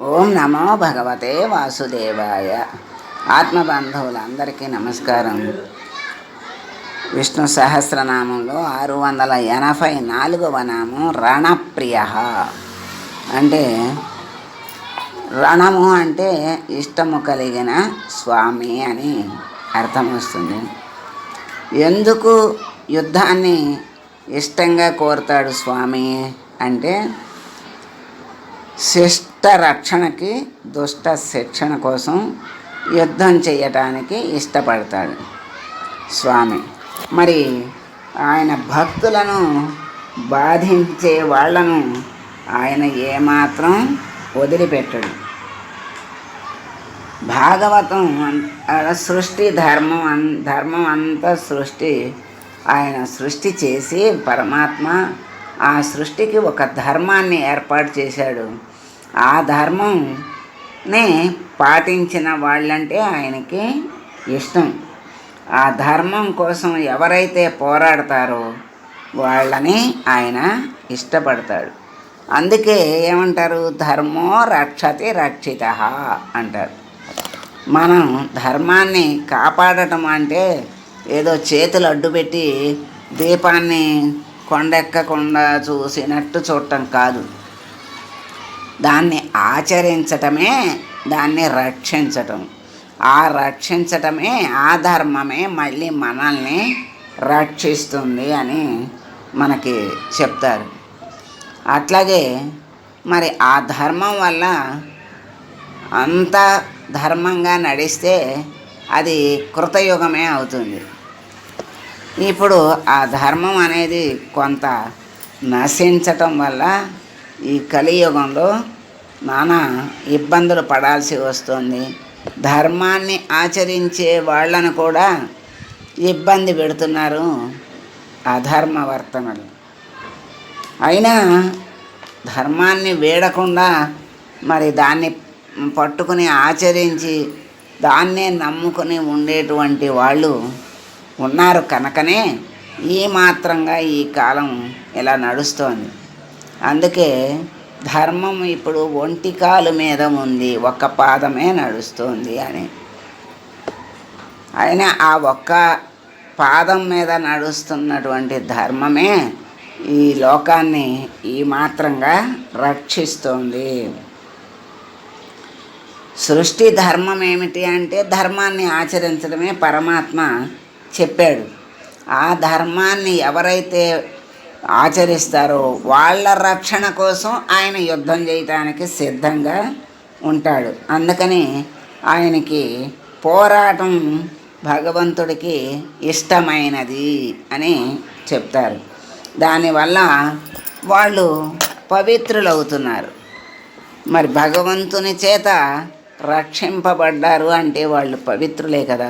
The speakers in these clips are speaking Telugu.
ఓం నమో భగవతే వాసుదేవాయ. ఆత్మబంధువులందరికీ నమస్కారం. విష్ణు సహస్రనామంలో 684వ నామం రణప్రియ. అంటే రణము అంటే ఇష్టము కలిగిన స్వామి అని అర్థం వస్తుంది. ఎందుకు యుద్ధాన్ని ఇష్టంగా కోరుతాడు స్వామి అంటే శిష్ట రక్షణకి దుష్ట శిక్షణ కోసం యుద్ధం చేయటానికి ఇష్టపడతాడు స్వామి. మరి ఆయన భక్తులను బాధించే వాళ్ళను ఆయన ఏమాత్రం వదిలిపెట్టడు. భాగవతం సృష్టి ధర్మం అంతా సృష్టి ఆయన సృష్టి చేసి పరమాత్మ ఆ సృష్టికి ఒక ధర్మాన్ని ఏర్పాటు చేశాడు. ఆ ధర్మంని పాటించిన వాళ్ళంటే ఆయనకి ఇష్టం. ఆ ధర్మం కోసం ఎవరైతే పోరాడతారో వాళ్ళని ఆయన ఇష్టపడతాడు. అందుకే ఏమంటారు, ధర్మో రక్షతి రక్షిత అంటారు. మనం ధర్మాన్ని కాపాడటం అంటే ఏదో చేతులు అడ్డుపెట్టి దీపాన్ని కొండెక్కకుండా చూసినట్టు చూడటం కాదు. దాన్ని ఆచరించటమే దాన్ని రక్షించటం. ఆ రక్షించటమే ఆ ధర్మమే మళ్ళీ మనల్ని రక్షిస్తుంది అని మనకి చెప్తారు. అట్లాగే మరి ఆ ధర్మం వల్ల అంత ధర్మంగా నడిస్తే అది కృతయుగమే అవుతుంది. ఇప్పుడు ఆ ధర్మం అనేది కొంత నశించటం వల్ల ఈ కలియుగంలో నానా ఇబ్బందులు పడాల్సి వస్తుంది. ధర్మాన్ని ఆచరించే వాళ్ళను కూడా ఇబ్బంది పెడుతున్నారు అధర్మవర్తనులు. అయినా ధర్మాన్ని వీడకుండా మరి దాన్ని పట్టుకుని ఆచరించి దాన్నే నమ్ముకుని ఉండేటువంటి వాళ్ళు ఉన్నారు కనుకనే ఈ మాత్రంగా ఈ కాలం ఇలా నడుస్తోంది. అందుకే ధర్మం ఇప్పుడు ఒంటి కాలు మీద ఉంది, ఒక్క పాదమే నడుస్తుంది అని. అయినా ఆ ఒక్క పాదం మీద నడుస్తున్నటువంటి ధర్మమే ఈ లోకాన్ని ఈ మాత్రంగా రక్షిస్తోంది. సృష్టి ధర్మం ఏమిటి అంటే ధర్మాన్ని ఆచరించడమే పరమాత్మ చెప్పాడు. ఆ ధర్మాన్ని ఎవరైతే ఆచరిస్తారో వాళ్ళ రక్షణ కోసం ఆయన యుద్ధం చేయటానికి సిద్ధంగా ఉంటాడు. అందుకని ఆయనకి పోరాటం భగవంతుడికి ఇష్టమైనది అని చెప్తారు. దానివల్ల వాళ్ళు పవిత్రులవుతున్నారు. మరి భగవంతుని చేత రక్షింపబడ్డారు అంటే వాళ్ళు పవిత్రులే కదా.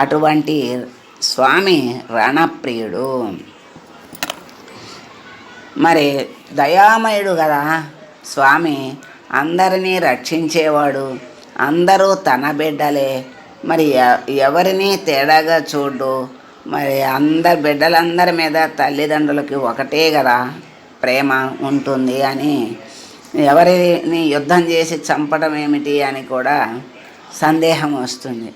అటువంటి స్వామి రణప్రియుడు. మరి దయామయుడు కదా స్వామి, అందరినీ రక్షించేవాడు. అందరూ తన బిడ్డలే. మరి ఎవరిని తేడాగా చూడు. మరి బిడ్డలందరి మీద తల్లిదండ్రులకి ఒకటే కదా ప్రేమ ఉంటుంది అని ఎవరిని యుద్ధం చేసి చంపడం ఏమిటి అని కూడా సందేహం వస్తుంది.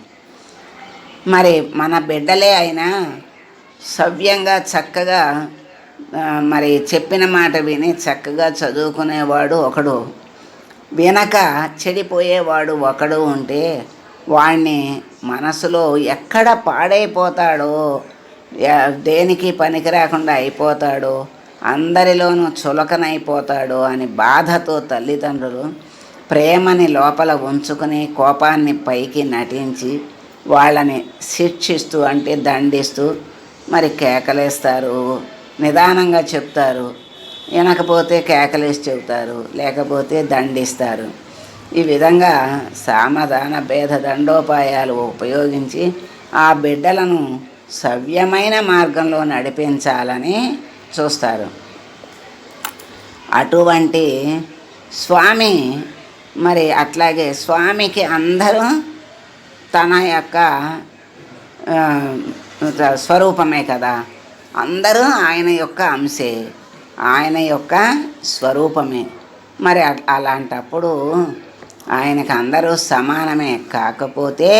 మరి మన బిడ్డలే అయినా సవ్యంగా చక్కగా మరి చెప్పిన మాట విని చక్కగా చదువుకునేవాడు ఒకడు, వినక చెడిపోయేవాడు ఒకడు ఉంటే వాణ్ణి మనసులో ఎక్కడ పాడైపోతాడో, దేనికి పనికి రాకుండా అయిపోతాడో, అందరిలోనూ చులకనైపోతాడో అని బాధతో తల్లిదండ్రులు ప్రేమని లోపల ఉంచుకుని కోపాన్ని పైకి నటించి వాళ్ళని శిక్షిస్తూ అంటే దండిస్తూ మరి కేకలేస్తారు, నిదానంగా చెప్తారు. వినకపోతే కేకలేసి చెబుతారు, లేకపోతే దండిస్తారు. ఈ విధంగా సామధాన భేద దండోపాయాలు ఉపయోగించి ఆ బిడ్డలను సవ్యమైన మార్గంలో నడిపించాలని చూస్తారు. అటువంటి స్వామి మరి అట్లాగే స్వామికి అందరూ తన యొక్క స్వరూపమే కదా. అందరూ ఆయన యొక్క అంశే, ఆయన యొక్క స్వరూపమే. మరి అలాంటప్పుడు ఆయనకు అందరూ సమానమే. కాకపోతే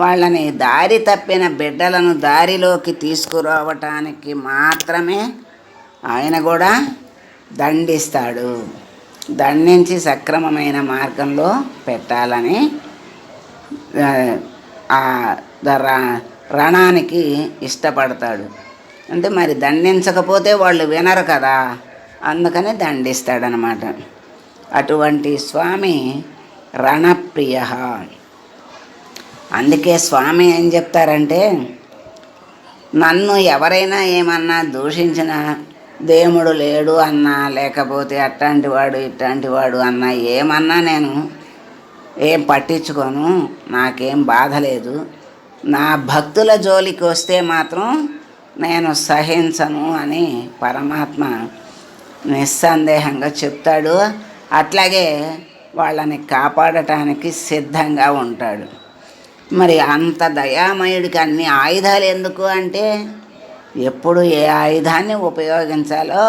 వాళ్ళని దారి తప్పిన బిడ్డలను దారిలోకి తీసుకురావటానికి మాత్రమే ఆయన కూడా దండిస్తాడు. దండించి సక్రమమైన మార్గంలో పెట్టాలని రణానికి ఇష్టపడతాడు. అంటే మరి దండించకపోతే వాళ్ళు వినరు కదా, అందుకని దండిస్తాడనమాట. అటువంటి స్వామి రణప్రియ. అందుకే స్వామి ఏం చెప్తారంటే, నన్ను ఎవరైనా ఏమన్నా దూషించినా, దేవుడు లేడు అన్నా, లేకపోతే అట్లాంటి వాడు ఇట్లాంటి వాడు అన్నా, ఏమన్నా నేను ఏం పట్టించుకోను, నాకేం బాధ లేదు. నా భక్తుల జోలికి వస్తే మాత్రం నేను సహించను అని పరమాత్మ నిస్సందేహంగా చెప్తాడు. అట్లాగే వాళ్ళని కాపాడటానికి సిద్ధంగా ఉంటాడు. మరి అంత దయామయుడికి అన్ని ఆయుధాలు ఎందుకు అంటే, ఎప్పుడు ఏ ఆయుధాన్ని ఉపయోగించాలో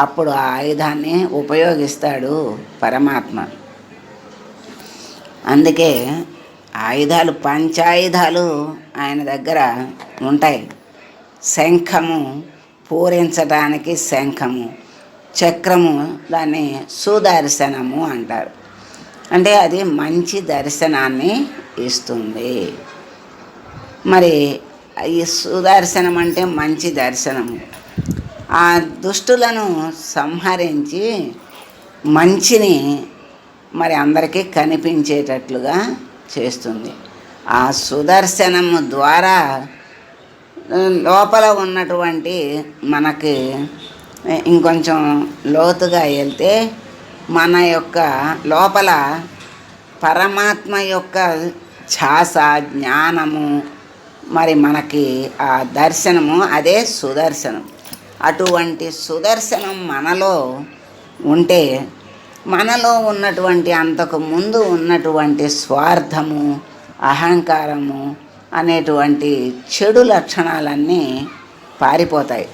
అప్పుడు ఆ ఆయుధాన్ని ఉపయోగిస్తాడు పరమాత్మ. అందుకే ఆయుధాలు, పంచాయుధాలు ఆయన దగ్గర ఉంటాయి. శంఖము పూరించడానికి శంఖము, చక్రము దాన్ని సుదర్శనము అంటారు. అంటే అది మంచి దర్శనాన్ని ఇస్తుంది. మరి ఈ సుదర్శనం అంటే మంచి దర్శనము. ఆ దుష్టులను సంహరించి మంచిని మరి అందరికీ కనిపించేటట్లుగా చేస్తుంది. ఆ సుదర్శనము ద్వారా లోపల ఉన్నటువంటి మనకి ఇంకొంచెం లోతుగా వెళ్తే మన యొక్క లోపల పరమాత్మ యొక్క ఛాస, జ్ఞానము, మరి మనకి ఆ దర్శనము, అదే సుదర్శనం. అటువంటి సుదర్శనం మనలో ఉంటే మనలో ఉన్నటువంటి అంతకు ముందు ఉన్నటువంటి స్వార్థము, అహంకారము అనేటువంటి చెడు లక్షణాలన్నీ పారిపోతాయి.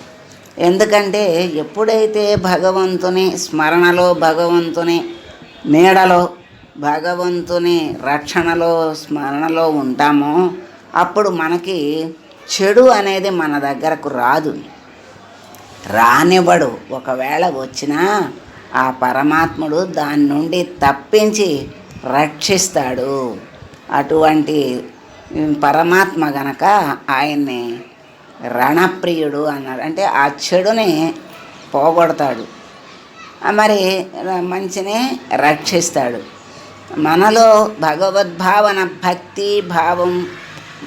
ఎందుకంటే ఎప్పుడైతే భగవంతుని స్మరణలో, భగవంతుని నీడలో, భగవంతుని రక్షణలో, స్మరణలో ఉంటామో అప్పుడు మనకి చెడు అనేది మన దగ్గరకు రాదు, రానివ్వడు. ఒకవేళ వచ్చినా ఆ పరమాత్ముడు దాని నుండి తప్పించి రక్షిస్తాడు. అటువంటి పరమాత్మ గనక ఆయన్ని రణప్రియుడు అన్నాడు. అంటే ఆ చెడుని పోగొడతాడు, మరి మంచిని రక్షిస్తాడు. మనలో భగవద్భావన, భక్తి భావం,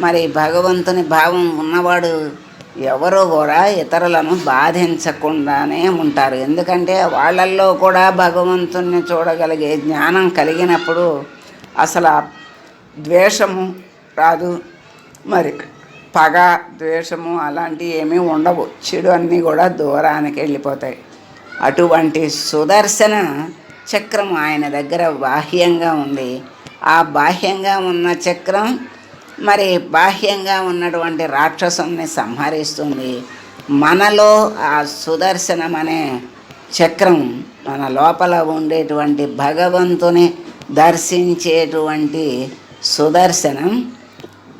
మరి భగవంతుని భావం ఉన్నవాడు ఎవరో కూడా ఇతరులను బాధించకుండానే ఉంటారు. ఎందుకంటే వాళ్ళల్లో కూడా భగవంతుని చూడగలిగే జ్ఞానం కలిగినప్పుడు అసలు ద్వేషము రాదు, మరి పగ, ద్వేషము అలాంటివి ఏమీ ఉండవు. చెడు అన్నీ కూడా దూరానికి వెళ్ళిపోతాయి. అటువంటి సుదర్శన చక్రం ఆయన దగ్గర బాహ్యంగా ఉంది. ఆ బాహ్యంగా ఉన్న చక్రం మరి బాహ్యంగా ఉన్నటువంటి రాక్షసుని సంహరిస్తుంది. మనలో ఆ సుదర్శనం అనే చక్రం, మన లోపల ఉండేటువంటి భగవంతుని దర్శించేటువంటి సుదర్శనం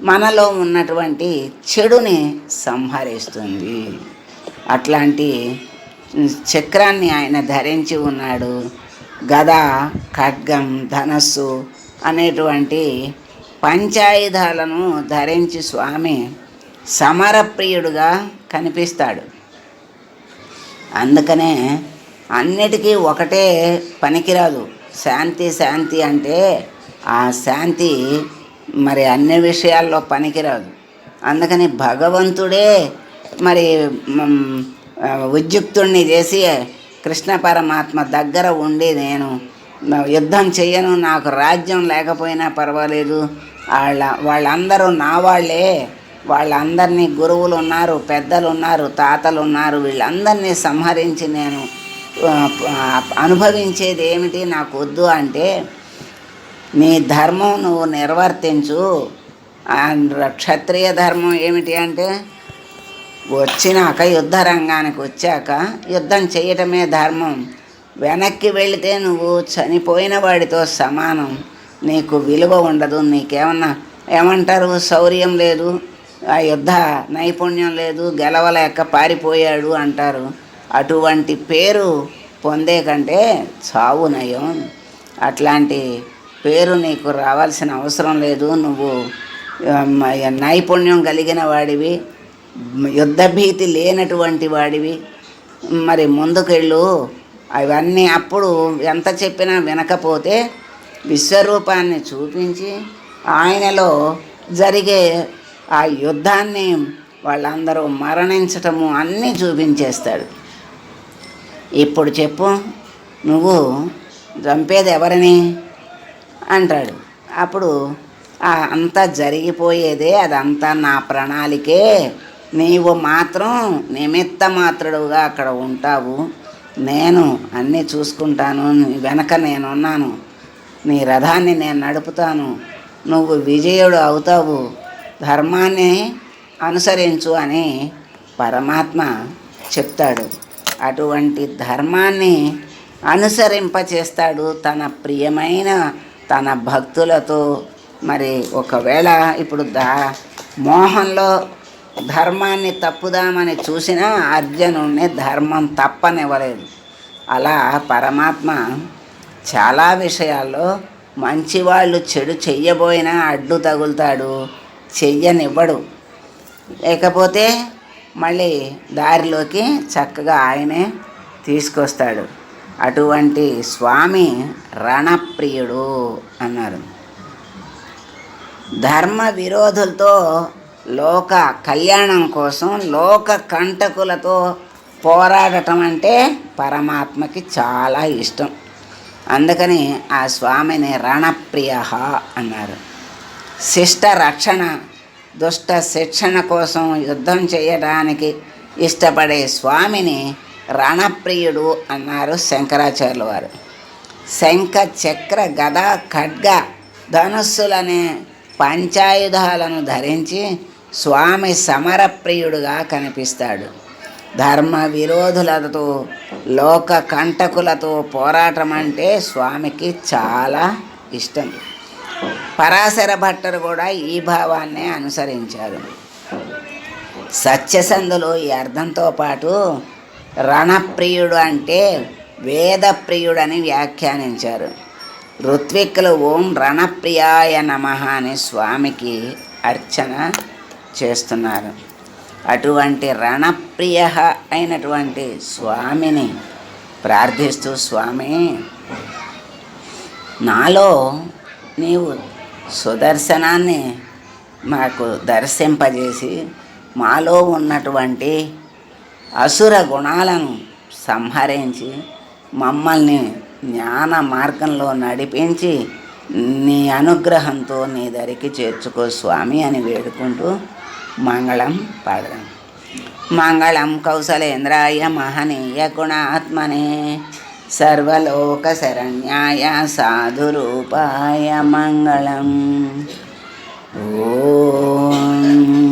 మనలో ఉన్నటువంటి చెడుని సంహరిస్తుంది. అట్లాంటి చక్రాన్ని ఆయన ధరించి ఉన్నాడు. గద, ఖడ్గం, ధనస్సు అనేటువంటి పంచాయుధాలను ధరించి స్వామి సమరప్రియుడుగా కనిపిస్తాడు. అందుకనే అన్నిటికీ ఒకటే పనికిరాదు. శాంతి శాంతి అంటే ఆ శాంతి మరి అన్ని విషయాల్లో పనికిరాదు. అందుకని భగవంతుడే మరి ఉద్యుక్తుణ్ణి చేసి కృష్ణ పరమాత్మ దగ్గర ఉండి, నేను యుద్ధం చెయ్యను, నాకు రాజ్యం లేకపోయినా పర్వాలేదు, వాళ్ళందరూ నా వాళ్ళే, వాళ్ళందరినీ గురువులు ఉన్నారు, పెద్దలు ఉన్నారు, తాతలు ఉన్నారు, వీళ్ళందరినీ సంహరించి నేను అనుభవించేది ఏమిటి, నాకు వద్దు అంటే, నీ ధర్మం నువ్వు నిర్వర్తించు. క్షత్రియ ధర్మం ఏమిటి అంటే, వచ్చినాక యుద్ధ రంగానికి వచ్చాక యుద్ధం చేయటమే ధర్మం. వెనక్కి వెళితే నువ్వు చనిపోయిన వాడితో సమానం, నీకు విలువ ఉండదు. నీకేమన్నా ఏమంటారు, శౌర్యం లేదు, ఆ యుద్ధ నైపుణ్యం లేదు, గెలవలేక పారిపోయాడు అంటారు. అటువంటి పేరు పొందే కంటే చావు నయం. అట్లాంటి పేరు నీకు రావాల్సిన అవసరం లేదు. నువ్వు నైపుణ్యం కలిగిన వాడివి, యుద్ధభీతి లేనటువంటి వాడివి. మరి ముందుకెళ్ళు. అవన్నీ అప్పుడు ఎంత చెప్పినా వినకపోతే విశ్వరూపాన్ని చూపించి ఆయనలో జరిగే ఆ యుద్ధాన్ని, వాళ్ళందరూ మరణించటము అన్నీ చూపించేస్తాడు. ఇప్పుడు చెప్పు, నువ్వు చంపేది ఎవరిని అంటాడు. అప్పుడు అంతా జరిగిపోయేదే, అదంతా నా ప్రణాళికే, నీవు మాత్రం నిమిత్త మాత్రుడుగా అక్కడ ఉంటావు, నేను అన్నీ చూసుకుంటాను, వెనక నేనున్నాను, నీ రథాన్ని నేను నడుపుతాను, నువ్వు విజయుడు అవుతావు, ధర్మాన్ని అనుసరించు అని పరమాత్మ చెప్తాడు. అటువంటి ధర్మాన్ని అనుసరింపచేస్తాడు తన ప్రియమైన తన భక్తులతో. మరి ఒకవేళ ఇప్పుడు మోహంలో ధర్మాన్ని తప్పుదామని చూసినా అర్జునుడిని ధర్మం తప్పనివ్వలేదు. అలా పరమాత్మ చాలా విషయాల్లో మంచివాళ్ళు చెడు చెయ్యబోయినా అడ్డు తగులుతాడు, చెయ్యనివ్వడు. లేకపోతే మళ్ళీ దారిలోకి చక్కగా ఆయనే తీసుకొస్తాడు. అటువంటి స్వామి రణప్రియుడు అన్నారు. ధర్మ విరోధులతో లోక కళ్యాణం కోసం లోక కంటకులతో పోరాడటం అంటే పరమాత్మకి చాలా ఇష్టం. అందుకని ఆ స్వామిని రణప్రియ అన్నారు. శిష్ట రక్షణ, దుష్ట శిక్షణ కోసం యుద్ధం చేయడానికి ఇష్టపడే స్వామిని రణప్రియుడు అన్నారు శంకరాచార్యుల వారు. శంఖ చక్ర గద ఖడ్గ ధనుస్సులనే పంచాయుధాలను ధరించి స్వామి సమరప్రియుడుగా కనిపిస్తాడు. ధర్మ విరోధులతో లోక కంటకులతో పోరాటం అంటే స్వామికి చాలా ఇష్టం. పరాశర భట్టరు కూడా ఈ భావాన్నే అనుసరించారు. సత్యసంధులు ఈ అర్థంతో పాటు రణప్రియుడు అంటే వేదప్రియుడని వ్యాఖ్యానించారు. ఋత్విక్కులు ఓం రణప్రియాయ నమః అని స్వామికి అర్చన చేస్తున్నారు. అటువంటి రణప్రియ అయినటువంటి స్వామిని ప్రార్థిస్తూ, స్వామి నాలో నీవు సుదర్శనాన్ని మాకు దర్శింపజేసి మాలో ఉన్నటువంటి అసుర గుణాలను సంహరించి మమ్మల్ని జ్ఞాన మార్గంలో నడిపించి నీ అనుగ్రహంతో నీ దరికి చేర్చుకో స్వామి అని వేడుకుంటూ మంగళం పాడదాం. మంగళం కౌసలేంద్రాయ మహనీయ గుణాత్మనే సర్వలోక శరణ్యాయ సాధురూపాయ మంగళం. ఓం